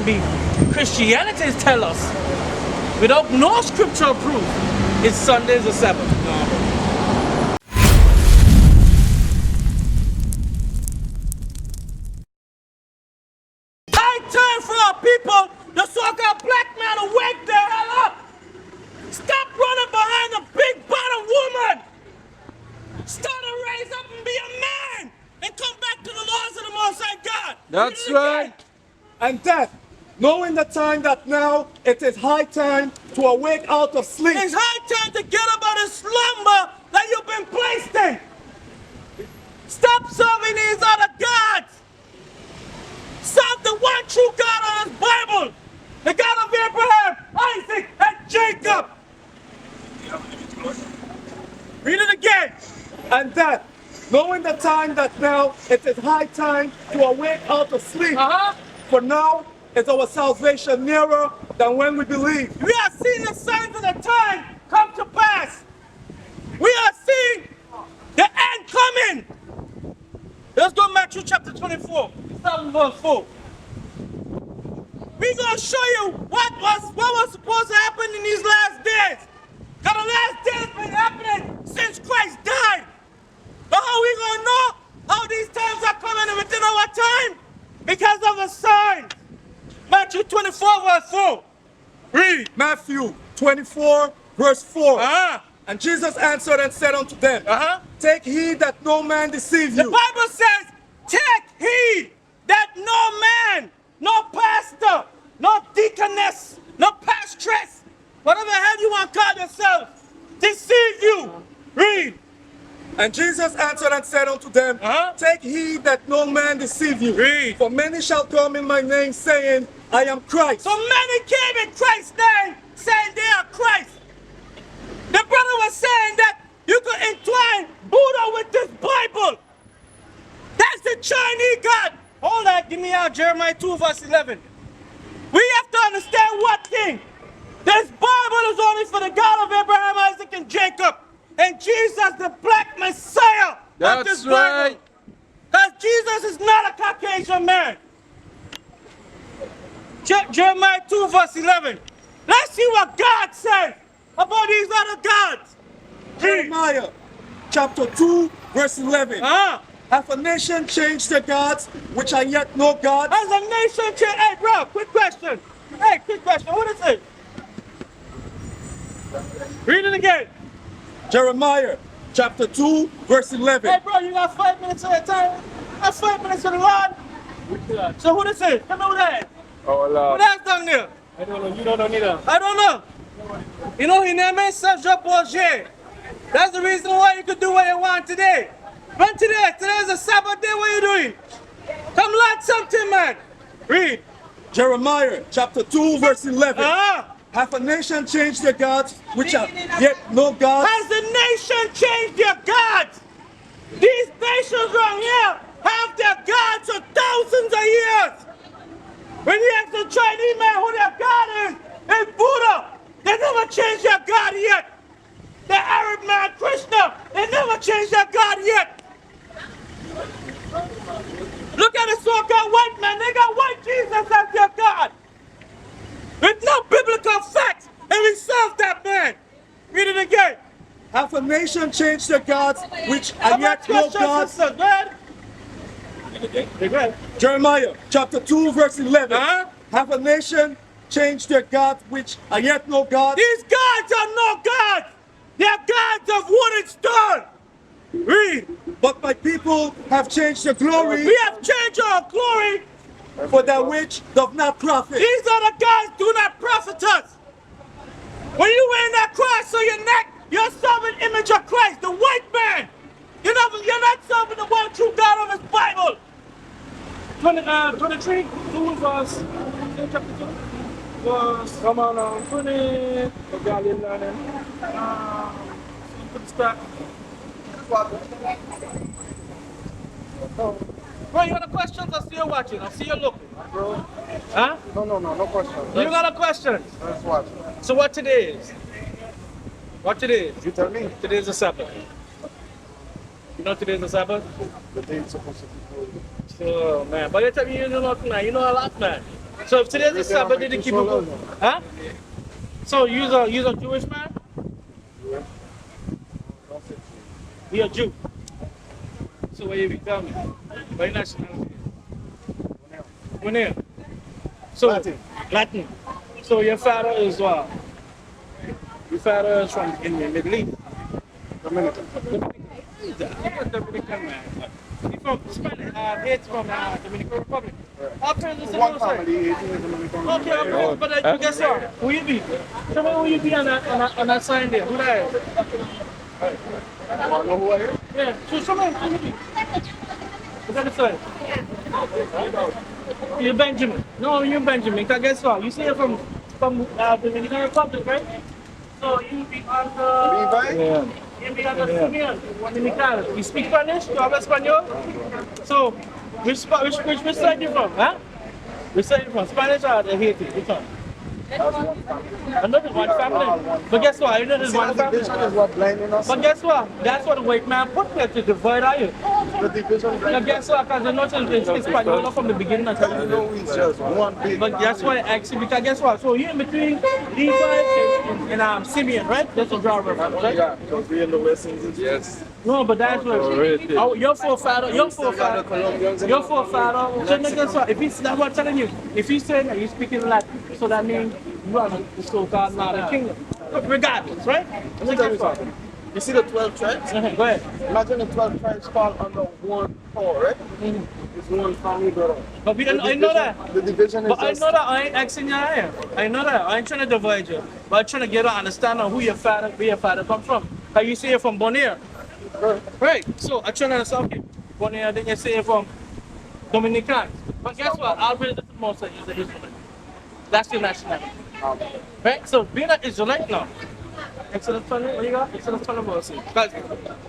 be. Christianity tell us, without no scriptural proof, it's Sunday is the Sabbath. High time for our people, the so-called black man, to wake the hell up. Stop running behind a big bottom woman. Start to raise up and be a man and come back to the laws of the Most High God. That's right. And that, knowing the time that now it is high time to awake out of sleep. It's high time to get up out of slumber that you've been placed in. Stop serving these other gods. Serve the one true God of this Bible, the God of Abraham, Isaac, and Jacob. Read it again. And that, knowing the time that now it is high time to awake out of sleep. For now is our salvation nearer than when we believe. We are seeing the signs of the time come to pass. We are seeing the end coming. Let's go to Matthew chapter 24. Start with verse 4. We're going to show you what was supposed to happen in these last days. Because the last days have been happening since Christ died. But how are we going to know how these times are coming within our time? Because of the signs. Matthew 24 verse 4. Read. Matthew 24 verse 4. And Jesus answered and said unto them, Take heed that no man deceive you. The Bible says, take heed that no man, no pastor, no deaconess, no pastress, whatever the hell you want to call yourself, deceive you. Read. And Jesus answered and said unto them, Take heed that no man deceive you. Read. For many shall come in my name, saying, I am Christ. So many came in Christ's name, saying they are Christ. The brother was saying that you could entwine Buddha with this Bible. That's the Chinese God. Hold that, give me out Jeremiah 2 verse 11. We have to understand one thing. This Bible is only for the God of Abraham, Isaac, and Jacob. And Jesus, the black Messiah of this Bible. Because Jesus is not a Caucasian man. Jeremiah 2 verse 11. Let's see what God says about these other gods. Jeremiah chapter 2 verse 11. Hath a nation changed their gods, which are yet no gods? Has a nation changed? Hey bro, quick question. Hey, quick question. What is it? Read it again. Jeremiah chapter 2 verse 11. Hey bro, you got 5 minutes of your time? That's 5 minutes of the Lord. So who this is? Come over there. Oh, Lord. What else down there? I don't know. You don't know neither. I don't know. You know, he named me Sergio Bourget. That's the reason why you could do what you want today. When today's a Sabbath day, what are you doing? Come learn something, man. Read. Jeremiah chapter 2 verse 11. Hath a nation changed their gods, which are yet no gods? Has the nation changed their gods? These nations around here have their gods for thousands of years. When you ask the Chinese man who their God is, it's Buddha. They never changed their God yet. The Arab man, Krishna, they never changed their God yet. Look at the so-called white man. They got white Jesus as their God. With no biblical facts, and we serve that man. Read it again. Hath a nation changed their gods, which are yet no gods? Go ahead. Jeremiah chapter 2 verse 11. Hath a nation changed their gods, which are yet no gods? These gods are no gods. They are gods of wood and stone. Read. But my people have changed their glory. We have changed our glory for that which doth not profit. These other gods do not profit us. When you wearing that cross on your neck, you're serving image of Christ, the white man. You're not serving the one true God of his Bible. 23, 2 verse, chapter 2. Come on, 20, the Galilean learning. Start. Bro, you got a question? I see you watching. I see you looking. Bro. Huh? No question. You got a question? Let's watch. So what today is? What today is? You tell me. Today is the Sabbath. You know today is the Sabbath? The day is supposed to be good. So, man, but you tell me you know nothing, man. You know a lot, man. So if today's the Sabbath day to keep it, huh? So you're a Jewish man? You're a Jew. So where you become? What nationality? Where? So Latin. So your father is what? Your father is from in the Middle East. Dominican. Dominican man. He's from Spanish. He's from Dominican Republic. After this, One family, 18 is Dominican. okay, but guess what? Who you be? Tell me who you be on that sign there. Who that is? I don't know who I am. Yeah, so show me who you be. What's that sign? You're Benjamin. No, you're Benjamin. Cause guess what? You see it from Dominican Republic, right? So you be on the. Yeah. You be on the Simeon, Dominican. You speak Spanish? You have Espanol? So which side you from? Huh? Which side you from? Spanish or the Haiti? Which one? Another one family. But guess what? I know there's one family. Division is what blinding us. But guess what? That's what the white man put there to divide are you. The division. Now guess what? Because they're not it's Espanol from the beginning until You know it's just one big. but that's why actually, because guess what? So you're in between Levi and Simeon, right? That's a draw reference, right? Yeah, because we in the West Indies. Yes. No, but that's what oh, your forefather. So guess what? If he's that's what I'm telling you. If he's saying that you're speaking Latin, so that means you are the so-called Northern Kingdom. Regardless, right? So guess what? You see the 12 tribes? Go ahead. Imagine the 12 tribes fall under one power, right? It's one family, brother. But we don't, I know that. The division is But I just... know that I ain't asking you here. I know that. I ain't trying to divide you. But I'm trying to get an understanding of who your father, where your father come from. How you say you're from Bonaire. Right. So I'm trying to understand, okay, Bonaire, then you say you're from Dominican. But guess what? I'll read the most of you the Israelite. That's your nationality. Right? So being an Israelite now. Exodus 20, what you got? Exodus 20 verse. Because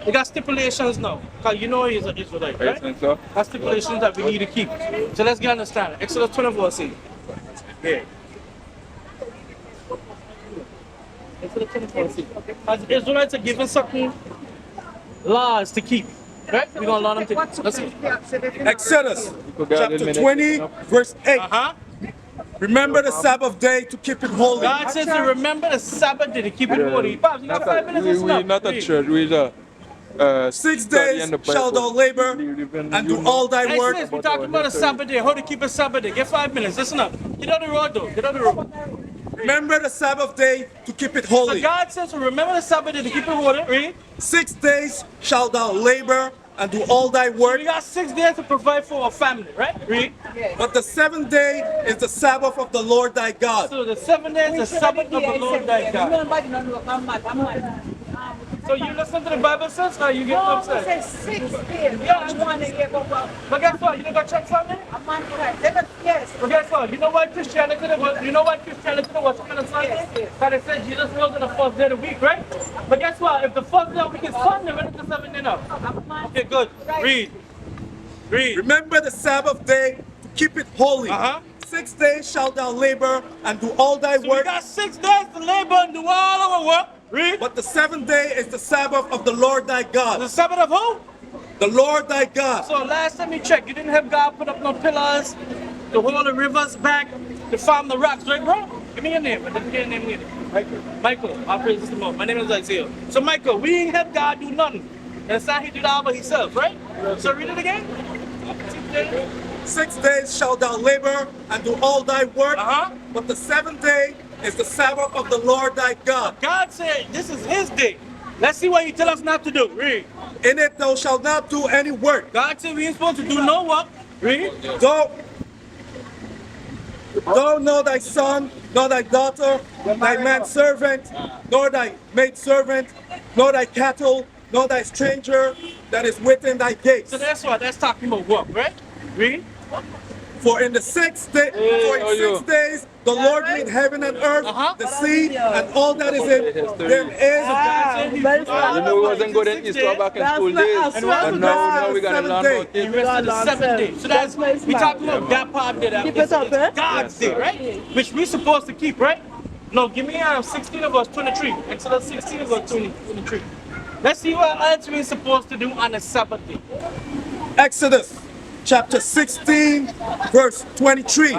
you got stipulations now. Because you know he's an Israelite, right? That's stipulations that we need to keep. So let's get understand. Exodus 20 verse. Yeah. Exodus 20 verse. Because Israelites are given certain laws to keep. Right? We're going to learn them to. Let's see. Exodus chapter 20, verse 8. Remember the Sabbath day to keep it holy. God says to remember the Sabbath day to keep it holy. Pops, you got 5 minutes to We're not at church. We're 6 days shalt thou labor and do all thy Hey, work. sis, we're talking about a Sabbath day. How to keep a Sabbath day. Get 5 minutes. Listen up. Get on the road, though. Get on the road. Remember the Sabbath day to keep it So holy. God says to remember the Sabbath day to keep it holy. Read. 6 days shalt thou labor and do all thy So work. we got 6 days to provide for our family, right? Read. But the 7th day is the Sabbath of the Lord thy God. So the 7 days is the Sabbath of the Lord thy God. So you listen to the Bible says, or you get upset? But guess what? You don't got church family? But guess what? You know why Christianity was on a Sunday? Because it said Jesus rose on the first day of the week, right? But guess what? If the first day of the week is Sunday, when is the 7th day now? Okay, good. Read. Read. Remember the Sabbath day to keep it holy. 6 days shalt thou labor and do all thy So we work. got 6 days to labor and do all our work. Read. But the 7th day is the Sabbath of the Lord thy God. The Sabbath of who? The Lord thy God. So last time you checked, you didn't have God put up no pillars to hold the rivers back, to farm the rocks, right, bro? Give me your name. I didn't get your name either. Michael. Michael. I'll praise this tomorrow. My name is Isaiah. So Michael, we ain't have God do nothing. And it's not he did all by himself, right? So read it again. 6 days shalt thou labor and do all thy work. But the 7th day is the Sabbath of the Lord thy God. God said this is his day. Let's see what he tell us not to do. Read. In it thou shalt not do any work. God said we ain't supposed to do no work. Read. Thou nor thy son, nor thy daughter, thy manservant, nor thy maidservant, nor thy cattle, nor thy stranger that is within thy gates. So that's what that's talking about work, right? Read. For in 6 days the Lord made heaven and earth, the sea, and all that is in them is. You know we wasn't good in Easter back in school days. And now we gotta learn about The it. rest of the 7 days. So that's we talking about that part there. It's God's day, right? Which we supposed to keep, right? No, give me 16 of verse 23. Exodus 16 of verse 23. Let's see what else we're supposed to do on the Sabbath day. Exodus chapter 16, verse 23.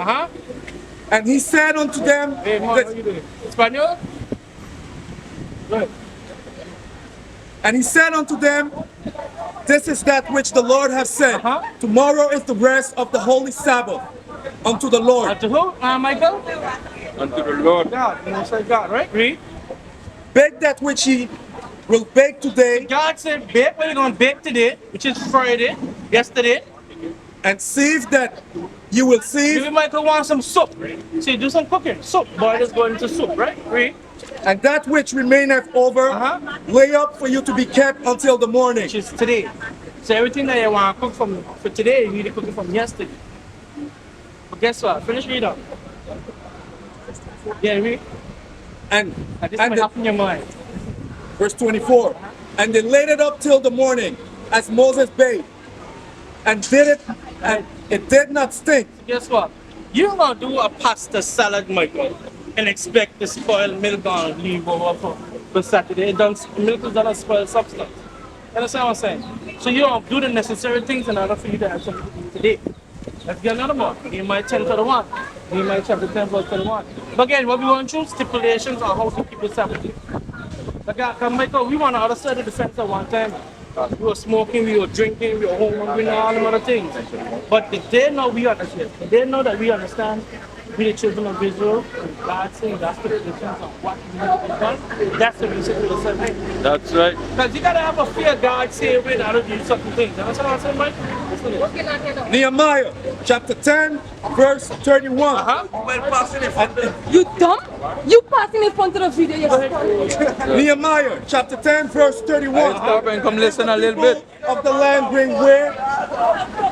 And he said unto them, Hey, Mo, how you doing? Espanol? Good. and he said unto them, this is that which the Lord hath said. Tomorrow is the rest of the holy Sabbath unto the Lord. To who, Michael? Unto the Lord. God. You know, say God, right? Read. Bake that which ye will bake today, God said, bake what you're going to bake today, which is Friday, yesterday. and sieve that you will sieve, Maybe Michael wants some soup. See, do some cooking. Soup. Boil is going into soup, right? Read. and that which remaineth over, lay up for you to be kept until the morning. Which is today. So everything that you want to cook for today, you need to cook it from yesterday. But guess what? Finish read up. Yeah, read. And This might happen in your mind. verse 24, and they laid it up till the morning, as Moses bade, and did it, and it did not stink. Guess what? You don't gonna do a pasta salad, Michael, and expect the spoiled milk on leave over for Saturday. Milk is not a spoiled substance. You understand what I'm saying? So you don't do the necessary things in order for you to have something to eat today. Let's get another one. Nehemiah 10 to the 1. Nehemiah chapter 10 verse 31. But again, what we want to stipulations on how to keep the Sabbath day. Like, Michael, we want to other side of the fence at one time. We were smoking, we were drinking, we were home, we know all them other things. But they know we understand. They know that we understand. We the children of Israel. God saying that's the positions of what we need to be done. That's the reason for the Sabbath. That's right. Because you gotta have a fear God saying we're not to do certain things. You understand what I'm saying, Mike? Listen to this. Nehemiah chapter 10, verse 31. You dumb? You passing in front of the video yesterday. Nehemiah chapter 10, verse 31. Stop and come listen a little bit. Of the land bring where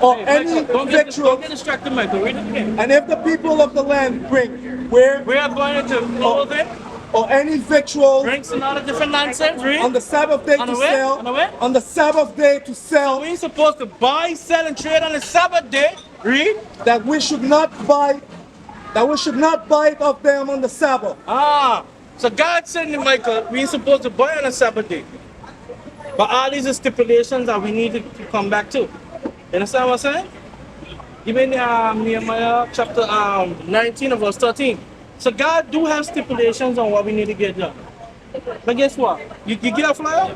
or any Don't victual, get distracted, Michael. Read it again. and if the people of the land bring where We are going into clothing, or any victual drinks, and all the different nonsense. Read. on the Sabbath day On to the where? sell, On the where? on the Sabbath day to sell, We ain't supposed to buy, sell, and trade on the Sabbath day. Read. that we should not buy it of them on the Sabbath. So God said to Michael, we ain't supposed to buy on a Sabbath day. But all these are stipulations that we need to come back to. You understand what I'm saying? Even Nehemiah chapter 19 verse 13. So God do have stipulations on what we need to get done. But guess what? You get a flyer?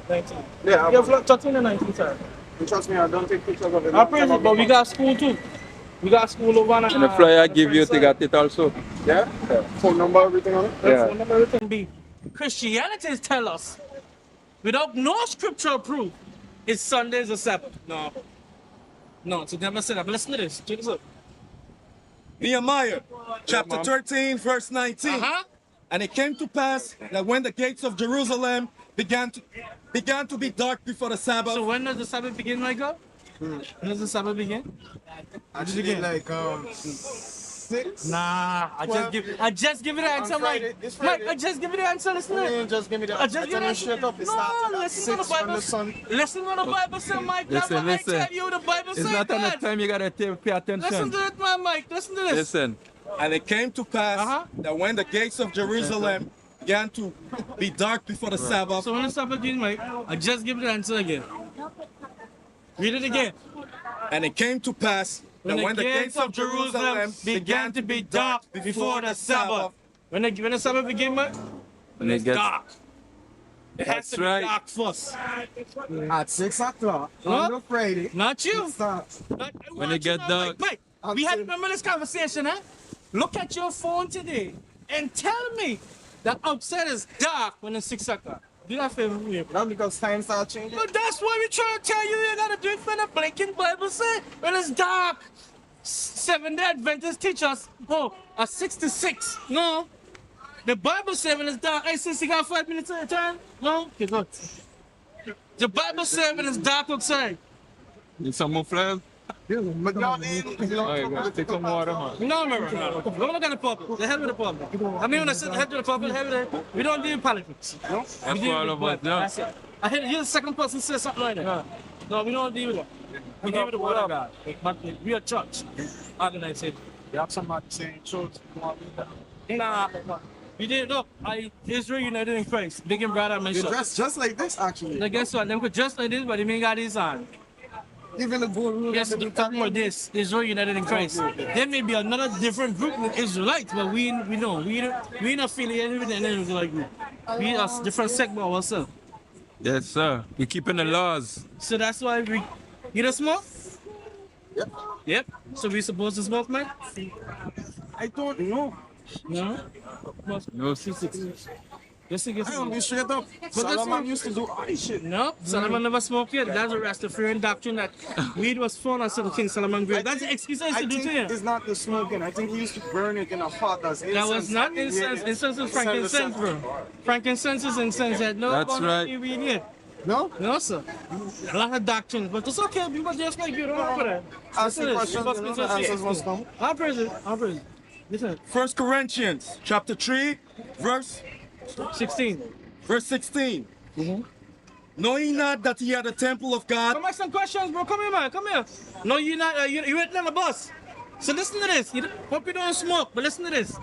19. Yeah, You get a flyer? 13 and 19, sorry. trust me, I don't take pictures of it. I praise it, but we got school too. We got school over on And the flyer I give you, they got it also. Yeah? Phone number, everything on it? Yeah. Everything be. Christianity tell us, without no scriptural proof, is Sunday is a Sabbath. No, to never say that. But listen to this. Check this out. Nehemiah chapter 13, verse 19. And it came to pass that when the gates of Jerusalem began to be dark before the Sabbath. So when does the Sabbath begin, Michael? When does the Sabbath begin? Actually, like 6. Nah, I just give you the answer, Mike. Mike, I just give you the answer. Listen to it. Just give me the I just give you the straight up. It No, started at listen to 6 the when Bible. the sun. Listen what the Bible says, Mike. That's what I tell you. The Bible says It's not enough that. time you gotta pay attention. Listen to it, man, Mike. Listen to this. Listen. And it came to pass that when the gates of Jerusalem began to be dark before the Sabbath. So when the Sabbath begins, Mike, I just give you the answer again. Read it again. And it came to pass that when the gates of Jerusalem began to be dark before the Sabbath. When the Sabbath begins, Mike, When it gets dark. It has That's to be right. dark first. At 6 o'clock What? on the Friday. Not you. It starts. When it get dark. Mike, we had to remember this conversation, huh? Look at your phone today and tell me that outside is dark when it's 6 o'clock. Do that for me. Not because time starts changing. But that's why we try to tell you you gotta do it for the blinking Bible say when it's dark. Seventh-day Adventists teach us, a 6 to 6. No. The Bible says when it's dark, hey, since you got 5 minutes at a time? No? Okay, good. The Bible says when it's dark outside. Need some more flares? But y'all Alright, take some water, man. No. Don't look at the public. The hell with the public. I mean, when I said the hell with the public, we don't deal with politics. No? That's what all of us do. That's it. I heard you're the second person to say something like that. No, we don't deal with that. We deal with the word of God. But we are church. Organization. You have somebody saying church. Nah. We did look. Israel United in Christ. Big and brother, my You shop. dress just like this, actually. Now guess what? Them could just like this, but they ain't got this on. Even the bull. Yes, the talking about this, Israel united in Christ. There may be another different group with Israelites, but we know we not affiliated with any Israelite group. We are different sect by ourselves. Yes, sir. We keeping the laws. So that's why you don't smoke? Yep. Yep. So we supposed to smoke, man? I don't know. No. No. Yes, I don't be straight up. Solomon used to do all this shit. No, Solomon never smoked yet. That's a Rastafarian doctrine that weed was found until the King Solomon grave. That's the excuse I used to do to him. It's not the smoking. I think he used to burn it in a pot as incense. That was not incense. Incense is frankincense, bro. Frankincense is incense. That no That's right. weed yet. No? No, sir. A lot of doctrines, but it's okay. People just like you. Don't worry about that. Ask the question. The answers must come. I'll present. Listen. 1 Corinthians chapter 3, verse 16. 16. Know ye not that ye are the temple of God? Come ask some questions, bro. Come here, man. Come here. No, you're not. You waiting on the bus. So listen to this. Hope you don't smoke, but listen to this.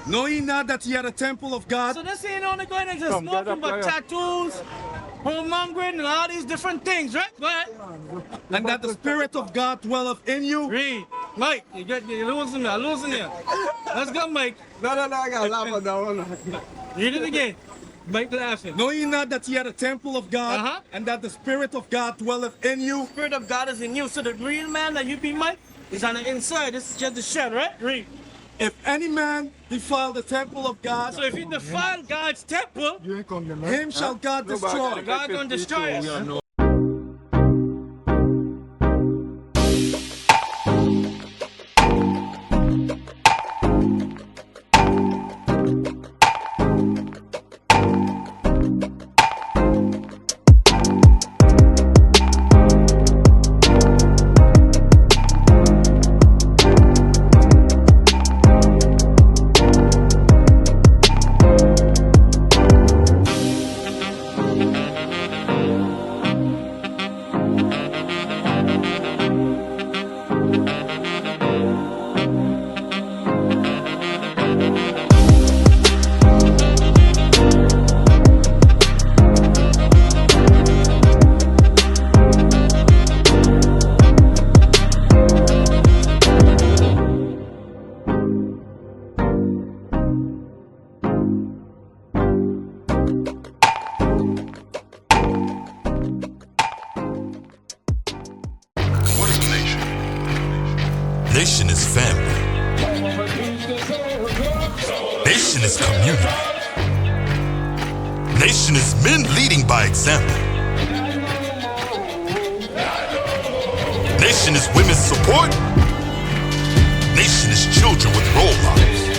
Know ye not that ye are the temple of God? So this ain't only going into smoking, but tattoos, homongering, and all these different things, right? Go ahead. And that the Spirit of God dwelleth in you? Read. Mike, you're losing me. I'm losing you. Let's go, Mike. No, I got to laugh at that one. Read it again. Mike laughing. Know ye not that ye are the temple of God, and that the Spirit of God dwelleth in you? Spirit of God is in you. So the real man that you be, Mike, is on the inside. This is just the shell, right? Read. If any man defile the temple of God, So if you defile God's temple, him shall God destroy. God gonna destroy us. Nation is family. Nation is community. Nation is men leading by example. Nation is women's support. Nation is children with role models.